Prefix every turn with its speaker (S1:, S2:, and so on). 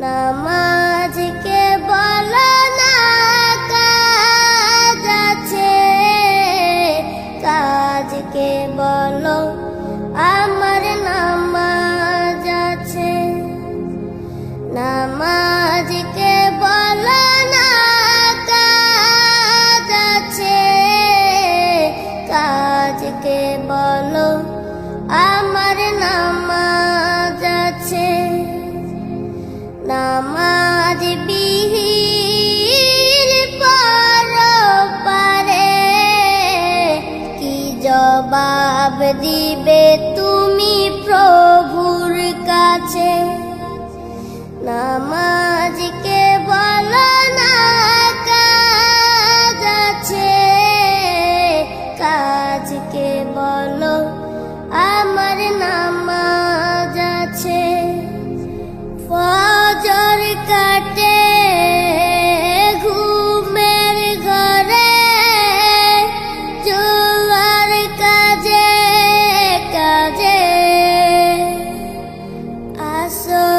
S1: নামাজকে বলো না কাজ আছে, কাজকে বলো আমার নামাজ আছে। নামাজকে বলো না কাজ আছে, কাজকে বলো আমার নামাজ আছে। নামাজ বিহীন পরপারে কি জবাব দিবে তুমি প্রভুর কাছে? নামাজকে বলো না কাজ আছে, কাজকে বলো আমার নামাজ আছে। ফজর কাটে ঘুমের ঘরে, জোয়ার কাজে কাজে, আসর